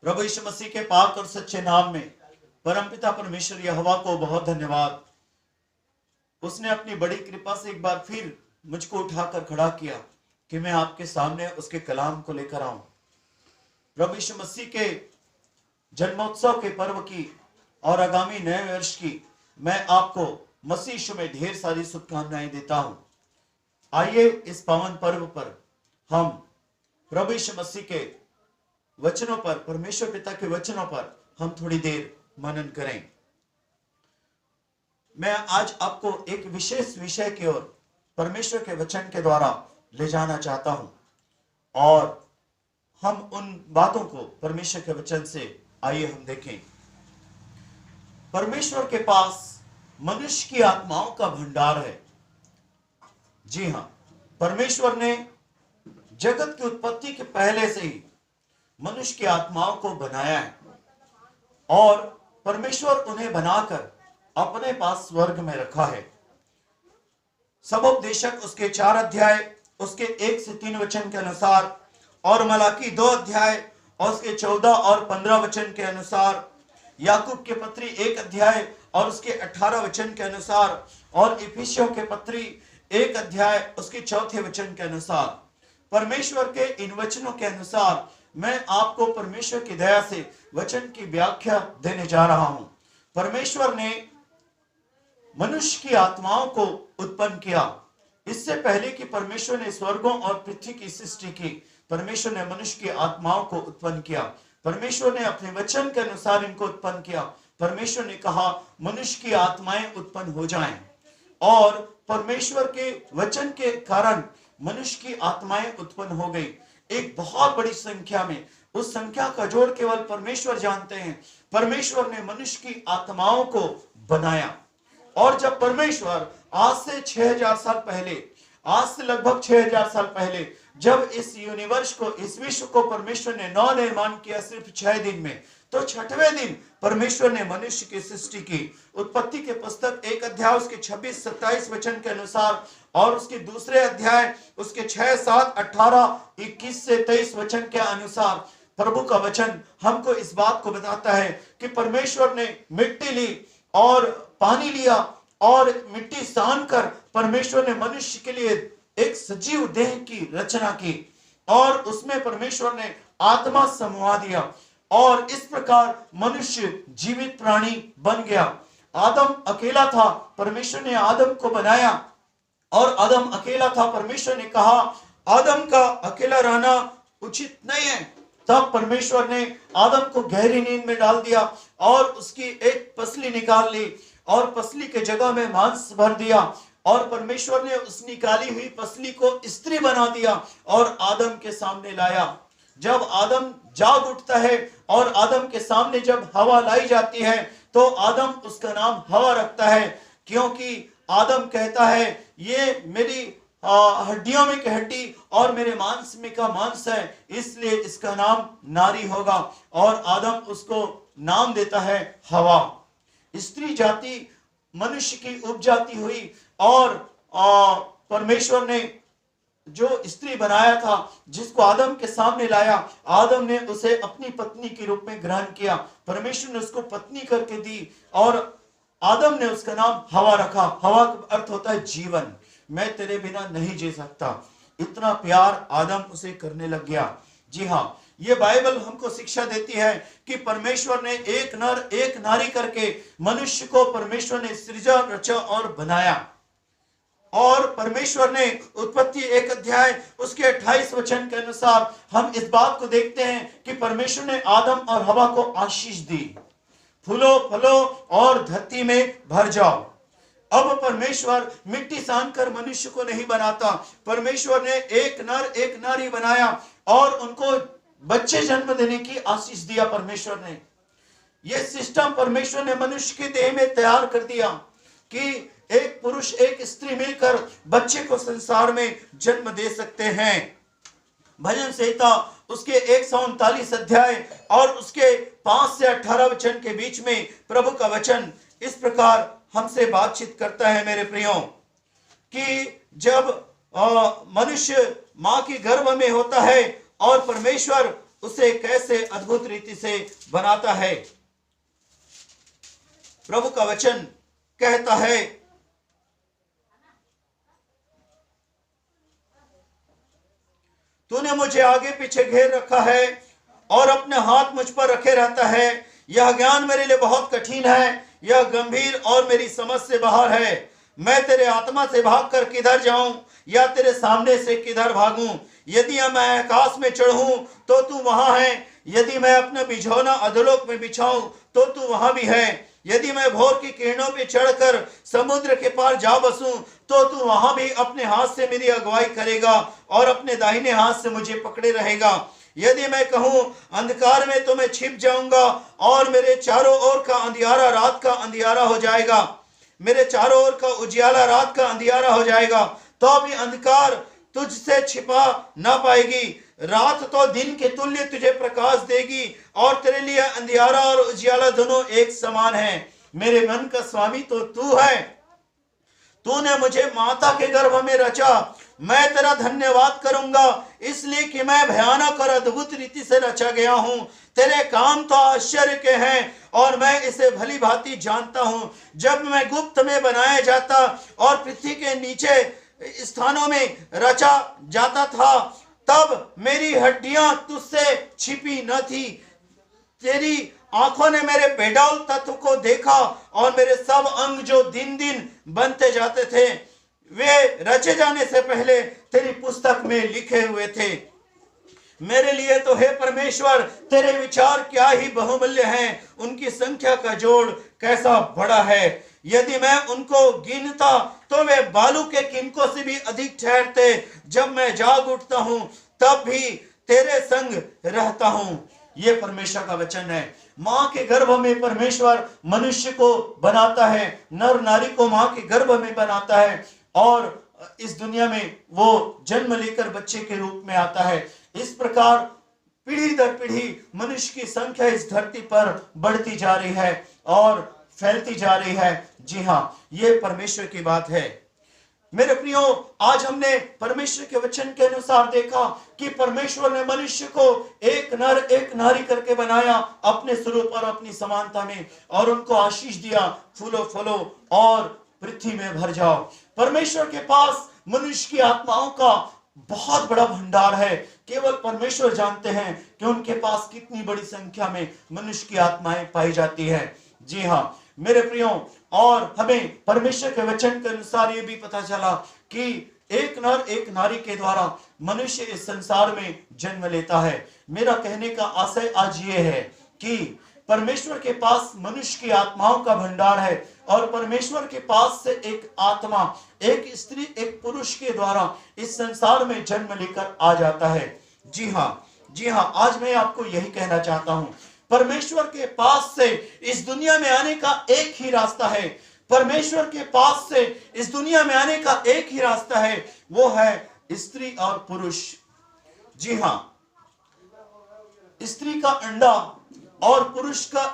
प्रभु यीशु मसीह के पाक और सच्चे नाम में परमपिता परमेश्वर यहोवा को बहुत धन्यवाद। उसने अपनी बड़ी कृपा से एक बार फिर मुझको उठाकर खड़ा किया कि मैं आपके सामने उसके कलाम को लेकर आऊं। प्रभु यीशु मसीह के जन्मोत्सव के पर्व की और आगामी नए वर्ष की मैं आपको मसीह यीशु में ढेर सारी शुभकामनाएं देता हूं। आइए इस पावन पर्व पर हम प्रभु यीशु मसीह के वचनों पर, परमेश्वर पिता के वचनों पर हम थोड़ी देर मनन करें। मैं आज आपको एक विशेष विषय की ओर परमेश्वर के वचन के द्वारा ले जाना चाहता हूं और हम उन बातों को परमेश्वर के वचन से आइए हम देखें। परमेश्वर के पास मनुष्य की आत्माओं का भंडार है। जी हां, परमेश्वर ने जगत की उत्पत्ति के पहले से ही मनुष्य की आत्माओं को बनाया है और परमेश्वर उन्हें बनाकर अपने पास स्वर्ग में रखा है। सबोपदेशक उसके 4 अध्याय उसके 1 से 3 वचन के अनुसार और मलाकी 2 अध्याय और उसके 14 और 15 वचन के अनुसार, याकूब के पत्री 1 अध्याय और उसके 18 वचन के अनुसार और इफिसियों के पत्री 1 अध्याय उसके 4 वचन के अनुसार, परमेश्वर के इन वचनों के अनुसार मैं आपको परमेश्वर की दया से वचन की व्याख्या देने जा रहा हूं। परमेश्वर ने मनुष्य की आत्माओं को उत्पन्न किया। इससे पहले कि परमेश्वर ने स्वर्गों और पृथ्वी की सृष्टि की, परमेश्वर ने मनुष्य की आत्माओं को उत्पन्न किया। परमेश्वर ने अपने वचन के अनुसार इनको उत्पन्न किया। परमेश्वर ने कहा मनुष्य की आत्माएं उत्पन्न हो जाएं और परमेश्वर के वचन के कारण मनुष्य की आत्माएं उत्पन्न हो गई एक बहुत बड़ी संख्या में। उस संख्या का जोड़ केवल परमेश्वर जानते हैं। परमेश्वर ने मनुष्य की आत्माओं को बनाया और जब परमेश्वर आज से 6000 साल पहले, आज से लगभग 6000 साल पहले जब इस यूनिवर्स को, इस विश्व को परमेश्वर ने नव निर्माण किया सिर्फ 6 दिन में, तो 6वें दिन परमेश्वर ने मनुष्य की सृष्टि की। उत्पत्ति के पुस्तक 1 अध्याय उसके 26-27 वचन के अनुसार और उसके दूसरे अध्याय उसके 6, 7, 18, 21 से 23 वचन के अनुसार प्रभु का वचन हमको इस बात को बताता है कि परमेश्वर ने मिट्टी ली और पानी लिया और मिट्टी सान कर परमेश्वर ने मनुष्य के लिए एक सजीव देह की रचना की और उसमें परमेश्वर ने आत्मा समवा दिया और इस प्रकार मनुष्य जीवित प्राणी बन गया। आदम अकेला था, परमेश्वर ने आदम को बनाया और आदम अकेला था। परमेश्वर ने कहा आदम का अकेला रहना उचित नहीं है। तब परमेश्वर ने आदम को गहरी नींद में डाल दिया और उसकी एक पसली निकाल ली और पसली के जगह में मांस भर दिया और परमेश्वर ने उस निकाली हुई पसली को स्त्री बना दिया और आदम के सामने लाया। जब आदम जाग उठता है और आदम के सामने जब हवा लाई जाती है तो आदम उसका नाम हवा रखता है, क्योंकि आदम कहता है ये मेरी हड्डियों में की हड्डी और मेरे मांस में का मांस है, इसलिए इसका नाम नारी होगा और आदम उसको नाम देता है हवा। स्त्री जाति मनुष्य की उपजाति हुई और परमेश्वर ने जो स्त्री बनाया था, जिसको आदम के सामने लाया, आदम ने उसे अपनी पत्नी के रूप में ग्रहण किया। परमेश्वर ने उसको पत्नी करके दी और आदम ने उसका नाम हवा रखा। हवा का अर्थ होता है जीवन। मैं तेरे बिना नहीं जी सकता। इतना प्यार आदम उसे करने लग गया। जी हाँ, ये बाइबल हमको शिक्षा देती है कि परमेश्वर ने एक नर एक नारी करके मनुष्य को परमेश्वर ने सृजा, रचा और बनाया। और परमेश्वर ने उत्पत्ति 1 अध्याय उसके 28 वचन के अनुसार हम इस बात को देखते हैं कि परमेश्वर ने आदम और हवा को आशीष दी, फूलो फलो और धरती में भर जाओ। अब परमेश्वर मिट्टी सान कर मनुष्य को नहीं बनाता। परमेश्वर ने एक नर एक नारी बनाया और उनको बच्चे जन्म देने की आशीष दिया। परमेश्वर ने यह सिस्टम परमेश्वर ने मनुष्य के देह में तैयार कर दिया कि एक पुरुष एक स्त्री मिलकर बच्चे को संसार में जन्म दे सकते हैं। भजन संहिता उसके 139 अध्याय और उसके 5 से 18 वचन के बीच में प्रभु का वचन इस प्रकार हमसे बातचीत करता है मेरे प्रियो, कि जब मनुष्य मां के गर्भ में होता है और परमेश्वर उसे कैसे अद्भुत रीति से बनाता है। प्रभु का वचन कहता है, तूने मुझे आगे पीछे घेर रखा है और अपने हाथ मुझ पर रखे रहता है। यह ज्ञान मेरे लिए बहुत कठिन है, यह गंभीर और मेरी समझ से बाहर है। मैं तेरे आत्मा से भागकर किधर जाऊं या तेरे सामने से किधर भागूं। यदि मैं आकाश में चढ़ूं तो तू वहां है, यदि मैं अपना बिछौना अधोलोक में बिछाऊं तो तू वहां भी है। यदि मैं भोर की किरणों पे चढ़कर समुद्र के पार जा बसूं तो तू वहां भी अपने हाथ से मेरी अगुवाई करेगा और अपने दाहिने हाथ से मुझे पकड़े रहेगा। यदि मैं कहूं अंधकार में तो मैं छिप जाऊंगा और मेरे चारों ओर का अंधियारा रात का अंधियारा हो जाएगा, मेरे चारों ओर का उजियाला रात का अंधियारा हो जाएगा, तो भी अंधकार तुझसे छिपा ना पाएगी। रात तो दिन के तुल्य तुझे प्रकाश देगी और तेरे लिए अंधियारा और उजियाला दोनों एक समान है। मेरे मन का स्वामी तो तू है, तूने मुझे माता के गर्भ में रचा। मैं तेरा धन्यवाद करूंगा इसलिए कि मैं भयानक और अद्भुत रीति से रचा गया हूं। तेरे काम तो आश्चर्य के हैं और मैं इसे भली भांति जानता हूं। जब मैं गुप्त में बनाया जाता और पृथ्वी के नीचे स्थानों में रचा जाता था, तब मेरी हड्डियां तुझसे छिपी न थी। तेरी आंखों ने मेरे बेडौल तत्व को देखा और मेरे सब अंग जो दिन दिन बनते जाते थे, वे रचे जाने से पहले तेरी पुस्तक में लिखे हुए थे। मेरे लिए तो हे परमेश्वर तेरे विचार क्या ही बहुमूल्य हैं, उनकी संख्या का जोड़ कैसा बड़ा है। यदि मैं उनको गिनता तो वे बालू के किनकों से भी अधिक ठहरते। जब मैं जाग उठता हूं तब भी तेरे संग रहता हूं। ये परमेश्वर का वचन है। मां के गर्भ में परमेश्वर मनुष्य को बनाता है, नर नारी को मां के गर्भ में बनाता है और इस दुनिया में वो जन्म लेकर बच्चे के रूप में आता है। इस प्रकार पीढ़ी दर पीढ़ी मनुष्य की संख्या इस धरती पर बढ़ती जा रही है और फैलती जा रही है। जी हाँ, ये परमेश्वर की बात है। मेरे प्रियो, आज हमने परमेश्वर के वचन के अनुसार देखा कि परमेश्वर ने मनुष्य को एक नर एक नारी करके बनाया अपने स्वरूप और अपनी समानता में, और उनको आशीष दिया, फूलो फलो और पृथ्वी में भर जाओ। परमेश्वर के पास मनुष्य की आत्माओं का बहुत बड़ा भंडार है। केवल परमेश्वर जानते हैं कि उनके पास कितनी बड़ी संख्या में मनुष्य की आत्माएं पाई जाती है। जी हाँ मेरे प्रियो, और हमें परमेश्वर के वचन के अनुसार ये भी पता चला कि एक नर एक नारी के द्वारा मनुष्य इस संसार में जन्म लेता है। मेरा कहने का आशय आज ये है कि परमेश्वर के पास मनुष्य की आत्माओं का भंडार है और परमेश्वर के पास से एक आत्मा, एक स्त्री एक पुरुष के द्वारा इस संसार में जन्म लेकर आ जाता है। जी हाँ, आज मैं आपको यही कहना चाहता हूं, परमेश्वर के पास से इस दुनिया में आने का एक ही रास्ता है। परमेश्वर के पास से इस दुनिया में आने का एक ही रास्ता है, वो है स्त्री और पुरुष। जी हाँ, स्त्री का अंडा और पुरुष का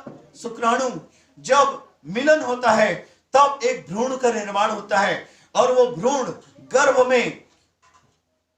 शुक्राणु जब मिलन होता है तब एक भ्रूण का निर्माण होता है, और वो भ्रूण गर्भ में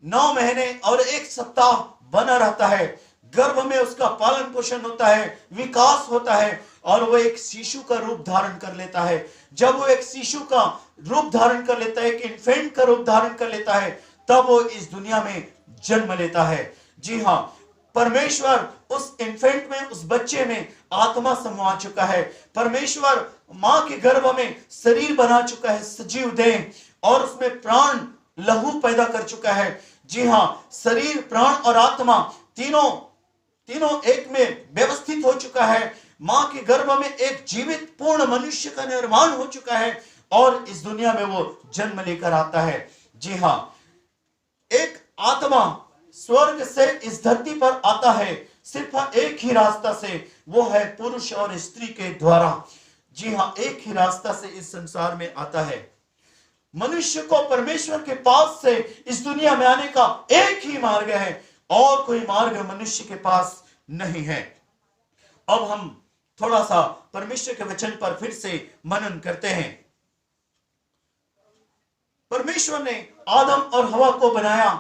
9 महीने और 1 सप्ताह बना रहता है। गर्भ में उसका पालन पोषण होता है, विकास होता है, और वो एक शिशु का रूप धारण कर लेता है। जब वो एक शिशु का रूप धारण कर लेता है, एक इन्फेंट का रूप धारण कर लेता है, तब वो इस दुनिया में जन्म लेता है। जी हाँ, परमेश्वर उस इन्फेंट में, उस बच्चे में आत्मा समा चुका है। परमेश्वर मां के गर्भ में शरीर बना चुका है, सजीव देह, और उसमें प्राण लहू पैदा कर चुका है। जी हाँ, शरीर, प्राण और आत्मा तीनों एक में व्यवस्थित हो चुका है। मां के गर्भ में एक जीवित पूर्ण मनुष्य का निर्माण हो चुका है और इस दुनिया में वो जन्म लेकर आता है। जी हाँ, एक आत्मा स्वर्ग से इस धरती पर आता है सिर्फ एक ही रास्ता से, वो है पुरुष और स्त्री के द्वारा। जी हाँ, एक ही रास्ता से इस संसार में आता है। मनुष्य को परमेश्वर के पास से इस दुनिया में आने का एक ही मार्ग है, और कोई मार्ग मनुष्य के पास नहीं है। अब हम थोड़ा सा परमेश्वर के वचन पर फिर से मनन करते हैं। परमेश्वर ने आदम और हवा को बनाया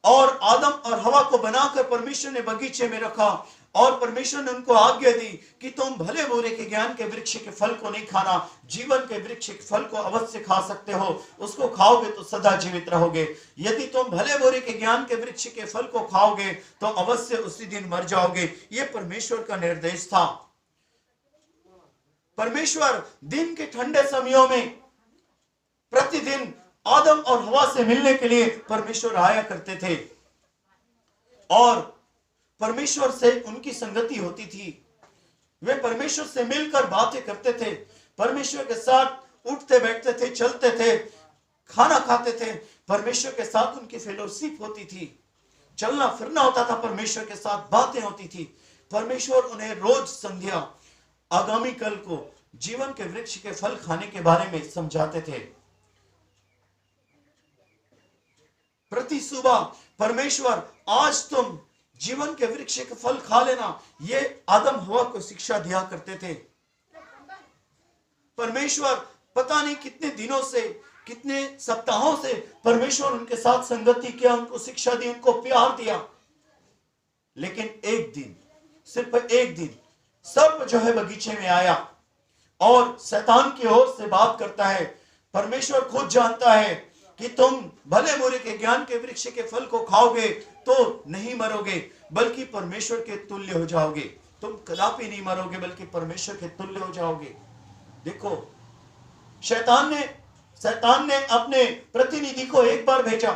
और आदम और हवा को बनाकर परमेश्वर ने बगीचे में रखा और परमेश्वर ने उनको आज्ञा दी कि तुम भले बुरे के ज्ञान के वृक्ष के फल को नहीं खाना, जीवन के वृक्ष के फल को अवश्य खा सकते हो, उसको खाओगे तो सदा जीवित रहोगे। यदि तुम भले बुरे के ज्ञान के वृक्ष के फल को खाओगे तो अवश्य उसी दिन मर जाओगे। ये परमेश्वर का निर्देश था। परमेश्वर दिन के ठंडे समयों में प्रतिदिन आदम और हवा से मिलने के लिए परमेश्वर आया करते थे और परमेश्वर से उनकी संगति होती थी। वे परमेश्वर से मिलकर बातें करते थे, परमेश्वर के साथ उठते बैठते थे, चलते थे, खाना खाते थे, परमेश्वर के साथ उनकी फेलोशिप होती थी, चलना फिरना होता था, परमेश्वर के साथ बातें होती थी। परमेश्वर उन्हें रोज संध्या आगामी कल को जीवन के वृक्ष के फल खाने के बारे में समझाते थे। प्रति सुबह परमेश्वर आज तुम जीवन के वृक्ष के फल खा लेना, ये आदम हवा को शिक्षा दिया करते थे। परमेश्वर पता नहीं कितने दिनों से, कितने सप्ताहों से परमेश्वर उनके साथ संगति किया, उनको शिक्षा दी, उनको प्यार दिया। लेकिन एक दिन, सिर्फ एक दिन सर्प जो है बगीचे में आया और शैतान की ओर से बात करता है। परमेश्वर खुद जानता है कि तुम भले बुरे के ज्ञान के वृक्ष के फल को खाओगे तो नहीं मरोगे, बल्कि परमेश्वर के तुल्य हो जाओगे। तुम कदापि नहीं मरोगे, बल्कि परमेश्वर के तुल्य हो जाओगे। देखो, शैतान ने अपने प्रतिनिधि को एक बार भेजा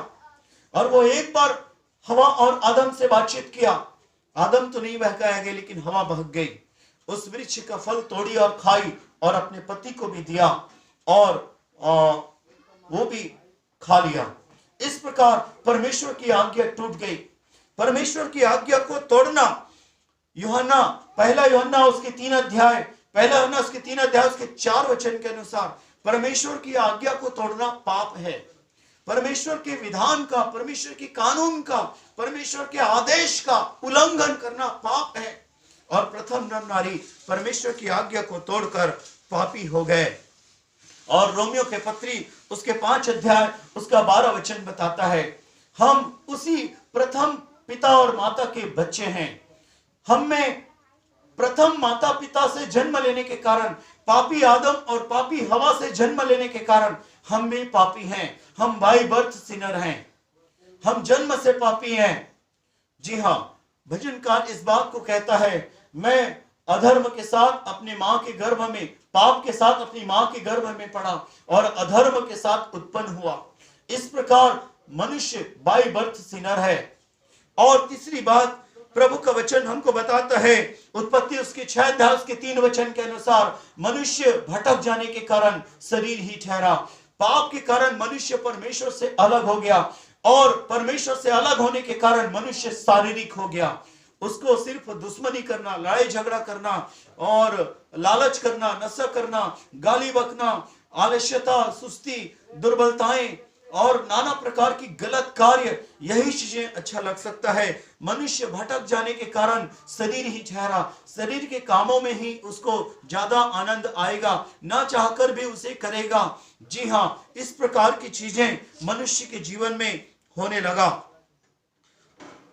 और वो एक बार हवा और आदम से बातचीत किया। आदम तो नहीं बहकाया गया, लेकिन हवा बहक गई, उस वृक्ष का फल तोड़ी और खाई और अपने पति को भी दिया और वो भी खा लिया। इस प्रकार परमेश्वर की आज्ञा टूट गई। परमेश्वर की आज्ञा को तोड़ना, पहला यूहन्ना उसके 3 अध्याय उसके 4 वचन के अनुसार परमेश्वर की आज्ञा को तोड़ना पाप है। परमेश्वर के विधान का, परमेश्वर के कानून का, परमेश्वर के आदेश का उल्लंघन करना पाप है। और प्रथम नर नारी परमेश्वर की आज्ञा को तोड़कर पापी हो गए। और रोमियो के पत्री उसके 5 अध्याय उसका 12 वचन बताता है, हम उसी प्रथम पिता और माता के बच्चे हैं। हम में प्रथम माता पिता से जन्म लेने के कारण, पापी आदम और पापी हवा से जन्म लेने के कारण हम भी पापी हैं। हम बाय बर्थ सिनर हैं, हम जन्म से पापी हैं। जी हाँ, भजनकार इस बात को कहता है, मैं अधर्म के साथ अपनी मां के गर्भ में, पाप के साथ अपनी मां के गर्भ में पड़ा और अधर्म के साथ उत्पन्न हुआ। इस प्रकार मनुष्य बाय बर्थ सिनर है। और तीसरी बात, प्रभु का वचन हमको बताता है, उत्पत्ति उसके 6 अध्याय उसके 3 वचन के अनुसार, मनुष्य भटक जाने के कारण शरीर ही ठहरा। पाप के कारण मनुष्य परमेश्वर से अलग हो गया और परमेश्वर से अलग होने के कारण मनुष्य शारीरिक हो गया। उसको सिर्फ दुश्मनी करना, लड़ाई झगड़ा करना और लालच करना, नशा करना, गाली बकना, आलस्यता, सुस्ती, दुर्बलताएं और नाना प्रकार की गलत कार्य, यही चीजें अच्छा लग सकता है। मनुष्य भटक जाने के कारण शरीर ही ठहरा, शरीर के कामों में ही उसको ज्यादा आनंद आएगा, ना चाहकर भी उसे करेगा। जी हाँ, इस प्रकार की चीजें मनुष्य के जीवन में होने लगा।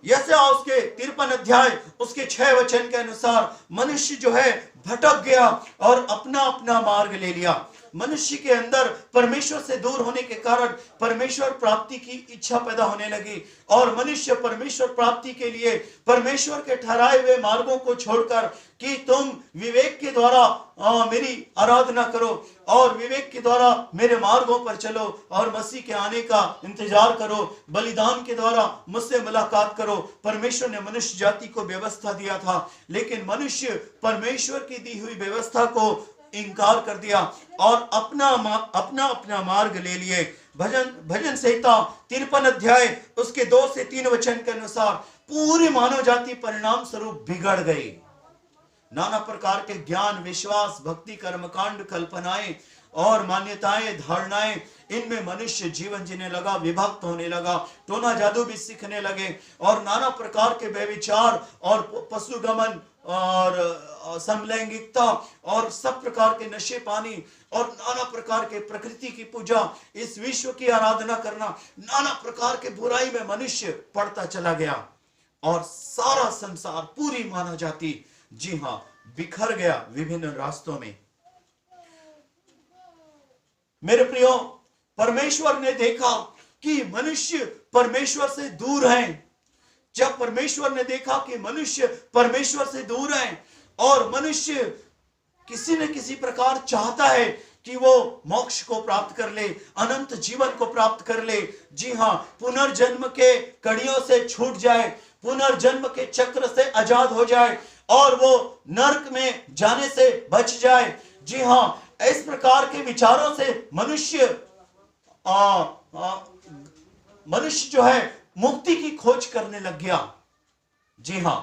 यशायाह उसके 53 अध्याय उसके 6 वचन के अनुसार मनुष्य जो है भटक गया और अपना अपना मार्ग ले लिया। मनुष्य के अंदर परमेश्वर से दूर होने के कारण परमेश्वर प्राप्ति की इच्छा पैदा होने लगी और मनुष्य परमेश्वर प्राप्ति के लिए परमेश्वर के ठहराए हुए मार्गों को छोड़कर कि तुम विवेक के द्वारा मेरी आराधना करो और विवेक के द्वारा मेरे मार्गों पर चलो और मसीह के आने का इंतजार करो, बलिदान के द्वारा मुझसे मुलाकात करो। परमेश्वर ने मनुष्य जाति को व्यवस्था दिया था, लेकिन मनुष्य परमेश्वर की दी हुई व्यवस्था को इनकार कर दिया और अपना मार्ग ले लिए। भजन संहिता 53 अध्याय उसके 2 से 3 वचन के अनुसार पूरी मानव जाति परिणाम स्वरूप बिगड़ गई। नाना प्रकार के ज्ञान, विश्वास, भक्ति, कर्मकांड, कल्पनाएं और मान्यताएं, धारणाएं, इनमें मनुष्य जीवन जीने लगा, विभक्त होने लगा, टोना जादू भी सीखने लगे और नाना प्रकार के व्यभिचार और पशुगमन और समलैंगिकता और सब प्रकार के नशे पानी और नाना प्रकार के प्रकृति की पूजा, इस विश्व की आराधना करना, नाना प्रकार के बुराई में मनुष्य पड़ता चला गया और सारा संसार, पूरी मानव जाति, जी हां, बिखर गया विभिन्न रास्तों में। मेरे प्रियो, परमेश्वर ने देखा कि मनुष्य परमेश्वर से दूर हैं। जब परमेश्वर ने देखा कि मनुष्य परमेश्वर से दूर है और मनुष्य किसी न किसी प्रकार चाहता है कि वो मोक्ष को प्राप्त कर ले, अनंत जीवन को प्राप्त कर ले, जी हां, पुनर्जन्म के कड़ियों से छूट जाए, पुनर्जन्म के चक्र से आजाद हो जाए और वो नरक में जाने से बच जाए। जी हां, इस प्रकार के विचारों से मनुष्य जो है मुक्ति की खोज करने लग गया। जी हां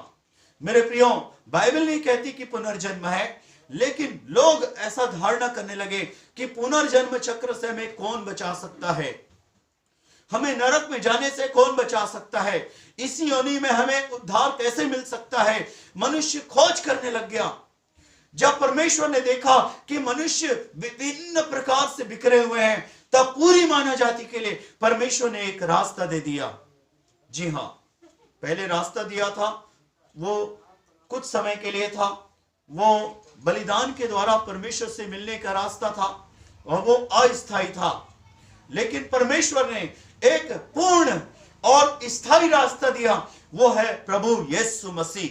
मेरे प्रियो, बाइबल नहीं कहती कि पुनर्जन्म है, लेकिन लोग ऐसा धारणा करने लगे कि पुनर्जन्म चक्र से हमें कौन बचा सकता है, हमें नरक में जाने से कौन बचा सकता है, इसी योनि में हमें उद्धार कैसे मिल सकता है। मनुष्य खोज करने लग गया। जब परमेश्वर ने देखा कि मनुष्य विभिन्न प्रकार से बिखरे हुए हैं, तब पूरी मानव जाति के लिए परमेश्वर ने एक रास्ता दे दिया। जी हां, पहले रास्ता दिया था वो कुछ समय के लिए था, वो बलिदान के द्वारा परमेश्वर से मिलने का रास्ता था और वो अस्थायी था। लेकिन परमेश्वर ने एक पूर्ण और स्थायी रास्ता दिया, वो है प्रभु यीशु मसीह।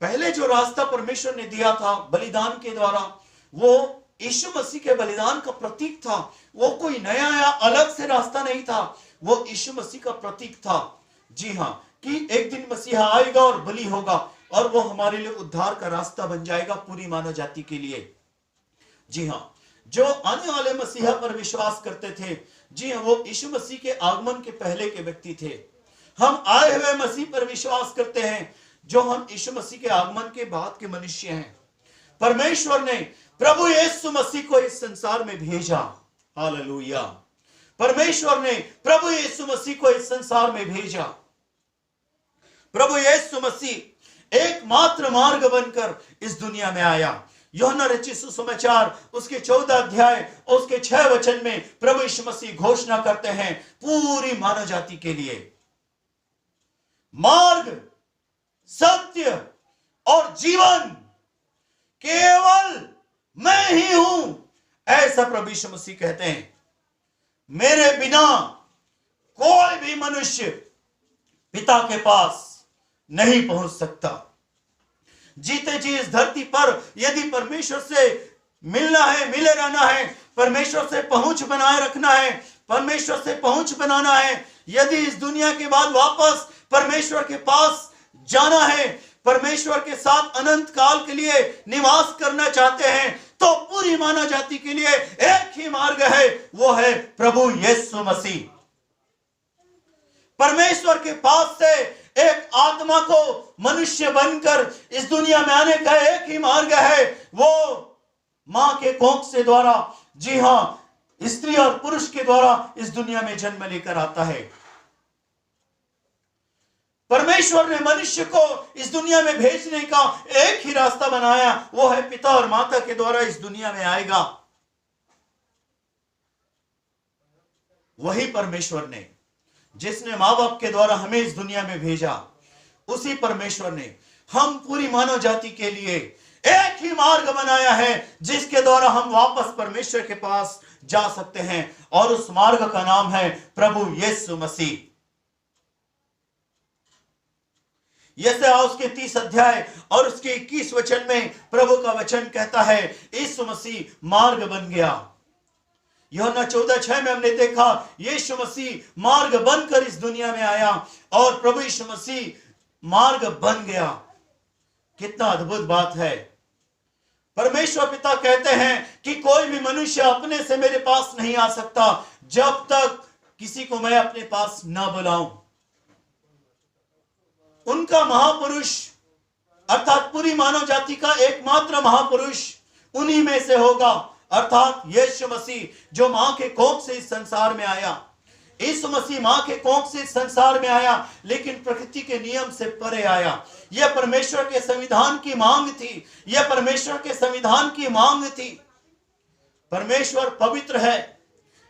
पहले जो रास्ता परमेश्वर ने दिया था बलिदान के द्वारा, वो यीशु मसीह के बलिदान का प्रतीक था। वो कोई नया या अलग से रास्ता नहीं था, वो यीशु मसीह का प्रतीक था। जी हां, कि एक दिन मसीहा आएगा और बलि होगा और वो हमारे लिए उद्धार का रास्ता बन जाएगा पूरी मानव जाति के लिए। जी हां, जो आने वाले मसीहा पर विश्वास करते थे, जी हां, वो यीशु मसीह के आगमन के पहले के व्यक्ति थे। हम आए हुए मसीह पर विश्वास करते हैं, जो हम यीशु मसीह के आगमन के बाद के मनुष्य हैं। परमेश्वर ने प्रभु यीशु मसीह को इस संसार में भेजा। हालेलुया। परमेश्वर ने प्रभु यीशु मसीह को इस संसार में भेजा। प्रभु यीशु मसीह एकमात्र मार्ग बनकर इस दुनिया में आया। यूहन्ना रचित सुसमाचार उसके 14 अध्याय उसके 6 वचन में प्रभु यीशु मसीह घोषणा करते हैं पूरी मानव जाति के लिए, मार्ग, सत्य और जीवन केवल मैं ही हूं, ऐसा प्रभु यीशु मसीह कहते हैं। मेरे बिना कोई भी मनुष्य पिता के पास नहीं पहुंच सकता। जीते जी इस धरती पर यदि परमेश्वर से मिलना है, मिले रहना है, परमेश्वर से पहुंच बनाए रखना है, परमेश्वर से पहुंच बनाना है, यदि इस दुनिया के बाद वापस परमेश्वर के पास जाना है, परमेश्वर के साथ अनंत काल के लिए निवास करना चाहते हैं, तो पूरी मानव जाति के लिए एक ही मार्ग है, वो है प्रभु यीशु मसीह। परमेश्वर के पास से एक आत्मा को मनुष्य बनकर इस दुनिया में आने का एक ही मार्ग है, वो मां के कोख से द्वारा, जी हां, स्त्री और पुरुष के द्वारा इस दुनिया में जन्म लेकर आता है। परमेश्वर ने मनुष्य को इस दुनिया में भेजने का एक ही रास्ता बनाया, वो है पिता और माता के द्वारा इस दुनिया में आएगा। वही परमेश्वर ने जिसने मां बाप के द्वारा हमें इस दुनिया में भेजा, उसी परमेश्वर ने हम पूरी मानव जाति के लिए एक ही मार्ग बनाया है, जिसके द्वारा हम वापस परमेश्वर के पास जा सकते हैं, और उस मार्ग का नाम है प्रभु यीशु मसीह। यशायाह उसके 30 अध्याय और उसके 21 वचन में प्रभु का वचन कहता है यीशु मसीह मार्ग बन गया। यूहन्ना 14:6 में हमने देखा यीशु मसीह मार्ग बनकर इस दुनिया में आया और प्रभु यीशु मसीह मार्ग बन गया। कितना अद्भुत बात है। परमेश्वर पिता कहते हैं कि कोई भी मनुष्य अपने से मेरे पास नहीं आ सकता जब तक किसी को मैं अपने पास ना बुलाऊं। उनका महापुरुष अर्थात पूरी मानव जाति का एकमात्र महापुरुष उन्हीं में से होगा, अर्थात यीशु मसीह, जो मां के कोख से इस संसार में आया। यीशु मसीह मां के कोख से संसार में आया, लेकिन प्रकृति के नियम से परे आया। यह परमेश्वर के संविधान की मांग थी, यह परमेश्वर के संविधान की मांग थी। परमेश्वर पवित्र है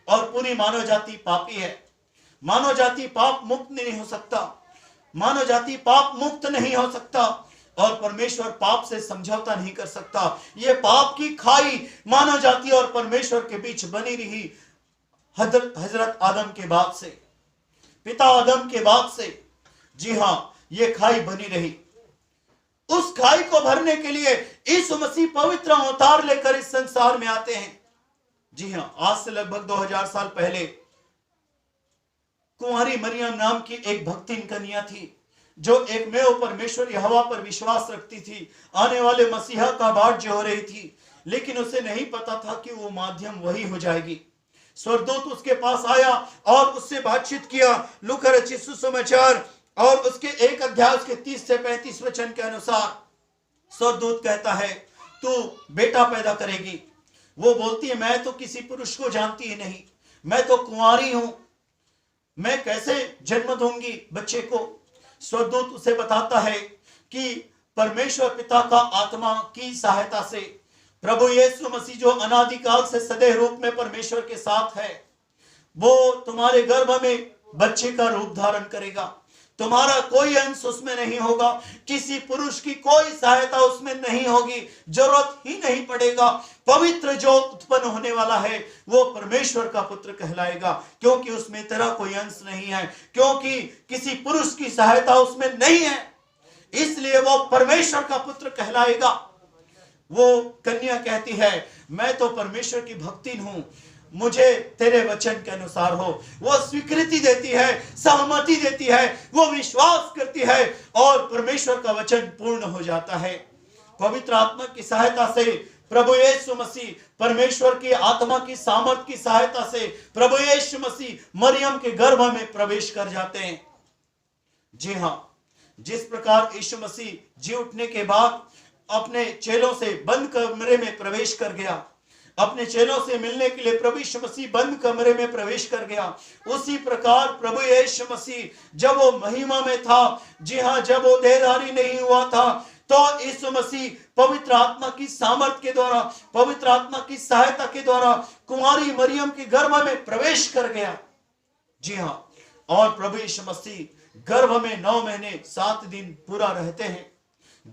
और पूरी मानव जाति पापी है। मानव जाति पाप मुक्त नहीं हो सकता, मानव जाति पाप मुक्त नहीं हो सकता, और परमेश्वर पाप से समझौता नहीं कर सकता। यह पाप की खाई मानव जाति और परमेश्वर के बीच बनी रही हजरत आदम के बाद से, पिता आदम के बाद से। जी हां, यह खाई बनी रही। उस खाई को भरने के लिए यीशु मसीह पवित्र अवतार लेकर इस संसार में आते हैं। जी हां, आज से लगभग 2000 साल पहले कुंवारी मरियम नाम की एक भक्तिन कन्या थी, जो एकमेव परमेश्वर यहोवा पर विश्वास रखती थी, आने वाले मसीहा का बाट जो हो रही थी, लेकिन उसे नहीं पता था कि वो माध्यम वही हो जाएगी। स्वर्गदूत उसके पास आया और उससे बातचीत किया। लूका रचित सुसमाचार और उसके 1 अध्याय उसके 30 से 35 वचन के अनुसार स्वर्गदूत कहता है, तू बेटा पैदा करेगी। वो बोलती है, मैं तो किसी पुरुष को जानती ही नहीं, मैं तो कुंवारी हूं, मैं कैसे जन्म दूंगी बच्चे को। स्वर्गदूत उसे बताता है कि परमेश्वर पिता का आत्मा की सहायता से प्रभु यीशु मसीह जो अनादिकाल से सदैव रूप में परमेश्वर के साथ है, वो तुम्हारे गर्भ में बच्चे का रूप धारण करेगा। तुम्हारा कोई अंश उसमें नहीं होगा, किसी पुरुष की कोई सहायता उसमें नहीं होगी, जरूरत ही नहीं पड़ेगा। पवित्र जो उत्पन्न होने वाला है वो परमेश्वर का पुत्र कहलाएगा, क्योंकि उसमें तेरा कोई अंश नहीं है, क्योंकि किसी पुरुष की सहायता उसमें नहीं है, इसलिए वो परमेश्वर का पुत्र कहलाएगा। वो कन्या कहती है, मैं तो परमेश्वर की भक्तिन हूं, मुझे तेरे वचन के अनुसार हो। वो स्वीकृति देती है, सहमति देती है, वो विश्वास करती है और परमेश्वर का वचन पूर्ण हो जाता है। पवित्र आत्मा की सहायता से प्रभु यीशु मसीह, परमेश्वर की आत्मा की सामर्थ की सहायता से प्रभु यीशु मसीह मरियम के गर्भ में प्रवेश कर जाते हैं। जी हां, जिस प्रकार यीशु मसीह जी उठने के बाद अपने चेलों से बंद कमरे में प्रवेश कर गया, अपने चेलों से मिलने के लिए प्रभु यीशु मसीह बंद कमरे में प्रवेश कर गया, उसी प्रकार प्रभु यीशु मसीह जब वो महिमा में था, जी हां, जब वो देहधारी नहीं हुआ था, तो यीशु मसीह पवित्र आत्मा की सामर्थ के द्वारा, पवित्र आत्मा की सहायता के द्वारा कुंवारी मरियम के गर्भ में प्रवेश कर गया। जी हां, और प्रभु यीशु मसीह गर्भ में 9 महीने 7 दिन पूरा रहते हैं,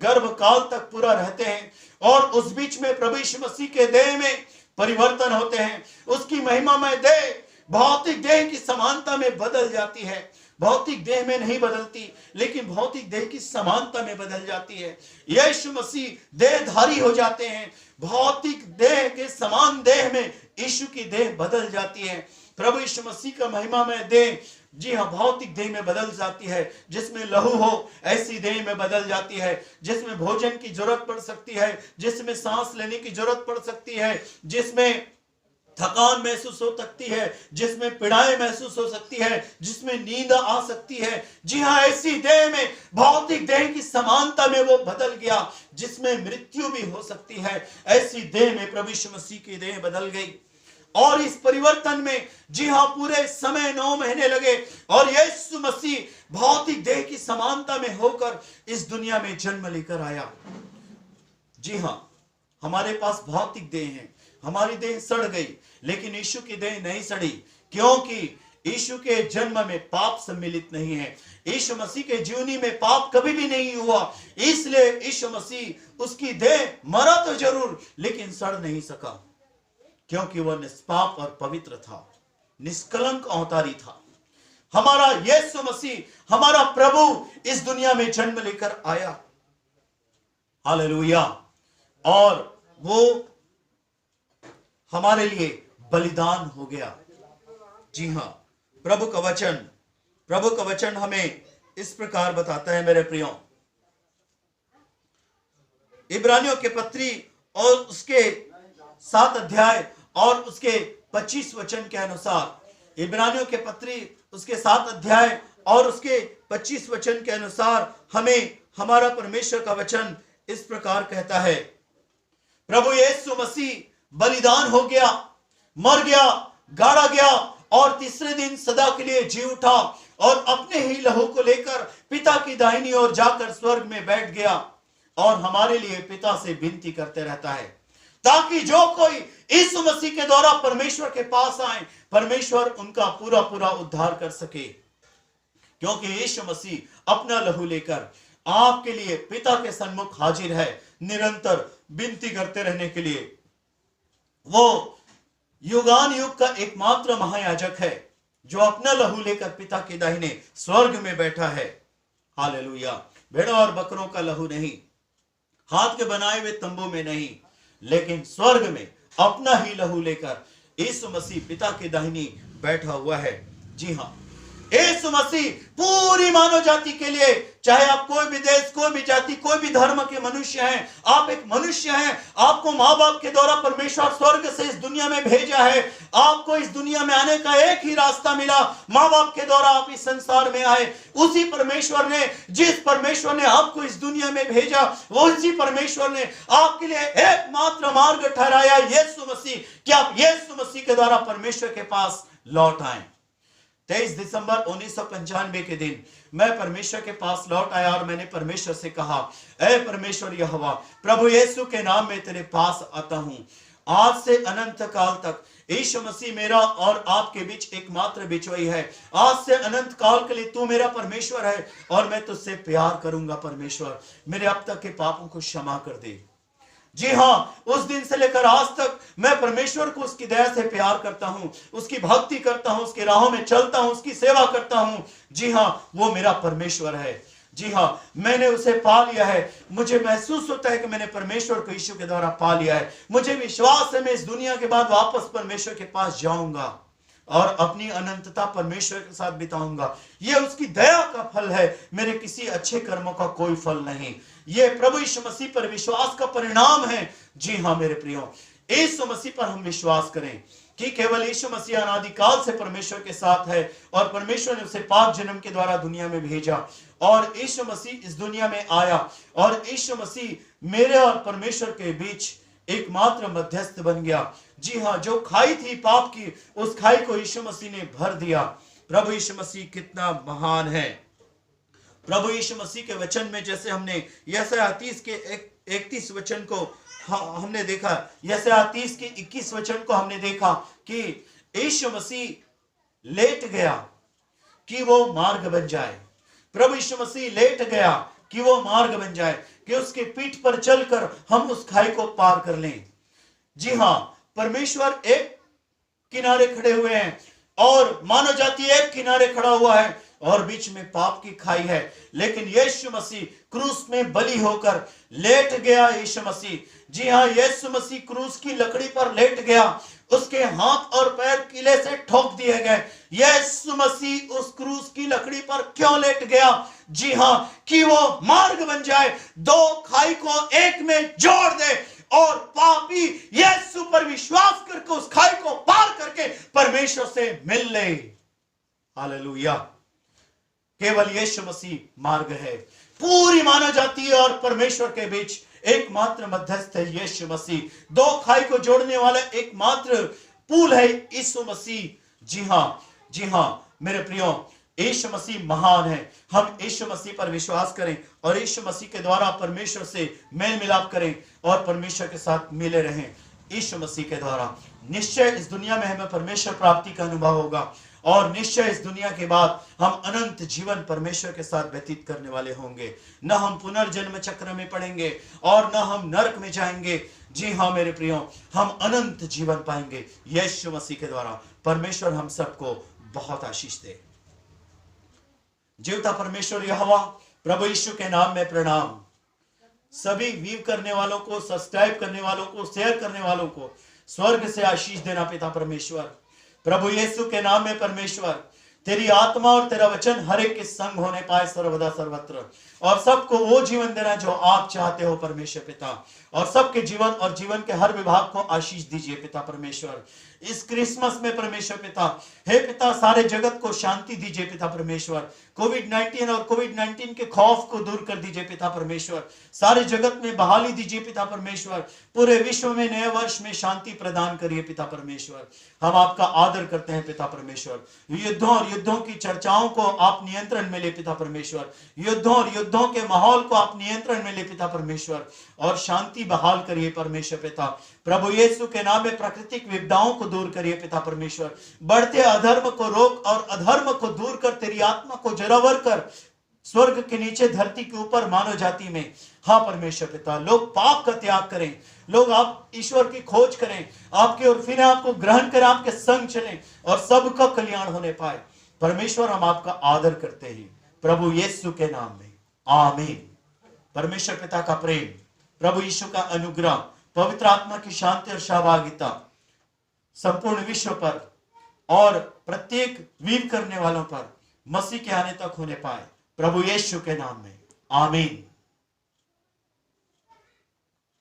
गर्भ काल तक पूरा रहते हैं, और उस बीच में प्रभु यीशु मसीह के देह में परिवर्तन होते हैं। उसकी महिमामय देह भौतिक देह की समानता में बदल जाती है। भौतिक देह में नहीं बदलती, लेकिन भौतिक देह की समानता में बदल जाती है। यीशु मसीह देहधारी हो जाते हैं, भौतिक देह के समान देह में यीशु की देह बदल जाती है। प्रभु यीशु मसीह का महिमामय देह, जी हां, भौतिक देह में बदल जाती है। जिसमें लहू हो ऐसी देह में बदल जाती है, जिसमें भोजन की जरूरत पड़ सकती है, जिसमें सांस लेने की जरूरत पड़ सकती है, जिसमें थकान महसूस हो सकती है, जिसमें पीड़ाएं महसूस हो सकती है, जिसमें नींद आ सकती है। जी हां, ऐसी देह में, भौतिक देह की समानता में वो बदल गया, जिसमें मृत्यु भी हो सकती है। ऐसी देह में प्रभु यीशु मसीह की देह बदल गई, और इस परिवर्तन में, जी हां, पूरे समय 9 महीने लगे, और यीशु मसीह भौतिक देह की समानता में होकर इस दुनिया में जन्म लेकर आया। जी हां, हमारे पास भौतिक देह है, हमारी देह सड़ गई, लेकिन यीशु की देह नहीं सड़ी, क्योंकि यीशु के जन्म में पाप सम्मिलित नहीं है। यीशु मसीह के जीवनी में पाप कभी भी नहीं हुआ, इसलिए यीशु मसीह, उसकी देह मरा तो जरूर, लेकिन सड़ नहीं सका, क्योंकि वह निष्पाप और पवित्र था, निष्कलंक अवतारी था। हमारा यीशु मसीह, हमारा प्रभु इस दुनिया में जन्म लेकर आया। हालेलुया। और वो हमारे लिए बलिदान हो गया। जी हां, प्रभु का वचन हमें इस प्रकार बताता है, मेरे प्रियो, इब्रानियों के पत्री और उसके 7 अध्याय और उसके 25 वचन के अनुसार, इब्रानियों के पत्री उसके 7 अध्याय और उसके 25 वचन के अनुसार हमें हमारा परमेश्वर का वचन इस प्रकार कहता है, प्रभु यीशु मसीह बलिदान हो गया, मर गया, गाड़ा गया और तीसरे दिन सदा के लिए जी उठा और अपने ही लहू को लेकर पिता की दाहिनी ओर जाकर स्वर्ग में बैठ गया और हमारे लिए पिता से विनती करते रहता है, ताकि जो कोई यीशु मसीह के द्वारा परमेश्वर के पास आए, परमेश्वर उनका पूरा पूरा उद्धार कर सके। क्योंकि यीशु मसीह अपना लहू लेकर आपके लिए पिता के सन्मुख हाजिर है, निरंतर विनती करते रहने के लिए। वो युगान युग का एकमात्र महायाजक है जो अपना लहू लेकर पिता के दाहिने स्वर्ग में बैठा है। हालेलुया। भेड़ों और बकरों का लहू नहीं, हाथ के बनाए हुए तंबू में नहीं, लेकिन स्वर्ग में अपना ही लहू लेकर यीशु मसीह पिता के दाहिनी बैठा हुआ है। जी हाँ, यीशु मसीह पूरी मानव जाति के लिए, चाहे आप कोई भी देश, कोई भी जाति, कोई भी धर्म के मनुष्य हैं, आप एक मनुष्य हैं, आपको माँ बाप के द्वारा परमेश्वर स्वर्ग से इस दुनिया में भेजा है। आपको इस दुनिया में आने का एक ही रास्ता मिला, माँ बाप के द्वारा आप इस संसार में आए। उसी परमेश्वर ने, जिस परमेश्वर ने आपको इस दुनिया में भेजा, वो उसी परमेश्वर ने आपके लिए एकमात्र मार्ग ठहराया यीशु मसीह, कि आप यीशु मसीह के द्वारा परमेश्वर के पास लौट आए। 23 दिसंबर 1995 के दिन मैं परमेश्वर के पास लौट आया और मैंने परमेश्वर से कहा, ऐ परमेश्वर यहोवा, प्रभु यीशु के नाम में तेरे पास आता हूं। आज से अनंत काल तक यीशु मसीह मेरा और आपके बीच एकमात्र बिचवाई है। आज से अनंत काल के लिए तू मेरा परमेश्वर है और मैं तुझसे प्यार करूंगा। परमेश्वर, मेरे अब तक के पापों को क्षमा कर दे। जी हाँ, उस दिन से लेकर आज तक मैं परमेश्वर को उसकी दया से प्यार करता हूं, उसकी भक्ति करता हूं, उसकी राहों में चलता हूं, उसकी सेवा करता हूं। जी हाँ, वो मेरा परमेश्वर है। जी हाँ, मैंने उसे पा लिया है। मुझे महसूस होता है कि मैंने परमेश्वर को यीशु के द्वारा पा लिया है। मुझे विश्वास है मैं इस दुनिया के बाद वापस परमेश्वर के पास जाऊंगा और अपनी अनंतता परमेश्वर के साथ बिताऊंगा। यह उसकी दया का फल है, मेरे किसी अच्छे कर्मों का कोई फल नहीं। यह प्रभु यीशु मसीह पर विश्वास का परिणाम है। जी हाँ मेरे प्रियो, यीशु मसीह पर हम विश्वास करें कि केवल यीशु मसीह अनादिकाल से परमेश्वर के साथ है और परमेश्वर ने उसे पाप जन्म के द्वारा दुनिया में भेजा और यीशु मसीह इस दुनिया में आया और यीशु मसीह मेरे और परमेश्वर के बीच एकमात्र मध्यस्थ बन गया। जी हाँ, जो खाई थी पाप की, उस खाई को यीशु मसीह ने भर दिया। प्रभु यीशु मसीह कितना महान है। प्रभु यीशु मसीह के वचन में, जैसे हमने यशायाह 30 के 31 वचन को हमने देखा, यशायाह 30 के 21 वचन को हमने देखा कि यीशु मसीह लेट गया कि वो मार्ग बन जाए। प्रभु यीशु मसीह लेट गया कि वो मार्ग बन जाए, कि उसके पीठ पर चलकर हम उस खाई को पार कर लें। जी हाँ, परमेश्वर एक किनारे खड़े हुए हैं और मानव जाति एक किनारे खड़ा हुआ है और बीच में पाप की खाई है। लेकिन यीशु मसीह क्रूस में बलि होकर लेट गया। यीशु मसीह, जी हाँ, यीशु मसीह क्रूस की लकड़ी पर लेट गया। उसके हाथ और पैर किले से ठोक दिए गए। यीशु मसीह उस क्रूस की लकड़ी पर क्यों लेट गया? जी हाँ, कि वो मार्ग बन जाए, दो खाई को एक में जोड़ दे और पापी यीशु पर विश्वास करके उस खाई को पार करके परमेश्वर से मिल ले। हालेलुया। केवल यीशु मसीह मार्ग है। पूरी मानव जाति और परमेश्वर के बीच एकमात्र मध्यस्थ है यीशु मसीह। दो खाई को जोड़ने वाला एकमात्र पुल है यीशु मसीह। जी हाँ, जी हाँ मेरे प्रियो, यीशु मसीह महान है। हम यीशु मसीह पर विश्वास करें और यीशु मसीह के द्वारा परमेश्वर से मेल मिलाप करें और परमेश्वर के साथ मिले रहें। यीशु मसीह के द्वारा निश्चय इस दुनिया में हमें परमेश्वर प्राप्ति का अनुभव होगा और निश्चय इस दुनिया के बाद हम अनंत जीवन परमेश्वर के साथ व्यतीत करने वाले होंगे। न हम पुनर्जन्म चक्र में पड़ेंगे और न हम नरक में जाएंगे। जी हाँ मेरे प्रियो, हम अनंत जीवन पाएंगे यीशु मसीह के द्वारा। परमेश्वर हम सबको बहुत आशीष दे। जीवता परमेश्वर यहोवा, प्रभु यीशु के नाम में प्रणाम। सभी व्यू करने वालों को, सब्सक्राइब करने वालों को, शेयर करने वालों को स्वर्ग से आशीष देना पिता परमेश्वर। प्रभु यीशु के नाम में परमेश्वर तेरी आत्मा और तेरा वचन हर एक के संग होने पाए सर्वदा सर्वत्र, और सबको वो जीवन देना जो आप चाहते हो परमेश्वर पिता, और सबके जीवन और जीवन के हर विभाग को आशीष दीजिए पिता परमेश्वर। इस क्रिसमस में परमेश्वर पिता, हे पिता, सारे जगत को शांति दीजिए पिता परमेश्वर। कोविड-19 और कोविड-19 के खौफ को दूर कर दीजिए पिता परमेश्वर। सारे जगत में बहाली दीजिए पिता परमेश्वर। पूरे विश्व में नए वर्ष में शांति प्रदान करिए पिता परमेश्वर। हम आपका आदर करते हैं पिता परमेश्वर। युद्धों और युद्धों की चर्चाओं को आप नियंत्रण में ले पिता परमेश्वर। युद्धों और युद्धों के माहौल को आप नियंत्रण में ले पिता परमेश्वर, और शांति बहाल करिए परमेश्वर पिता। प्रभु यीशु के नाम में प्राकृतिक विपदाओं को दूर करिए पिता परमेश्वर। बढ़ते अधर्म को रोक और अधर्म को दूर कर तेरी आत्मा को जरावर कर स्वर्ग के नीचे धरती के ऊपर मानव जाति में, हाँ परमेश्वर पिता, लोग पाप का त्याग करें, लोग आप ईश्वर की खोज करें, आपके और फिर आपको ग्रहण करें, आपके संग चलें और सबका कल्याण होने पाए। परमेश्वर हम आपका आदर करते हैं प्रभु यीशु के नाम में, आमीन। परमेश्वर पिता का प्रेम, प्रभु यीशु का अनुग्रह, पवित्र आत्मा की शांति और सहभागिता संपूर्ण विश्व पर और प्रत्येक वीर करने वालों पर मसीह के आने तक होने पाए प्रभु यीशु के नाम में, आमीन।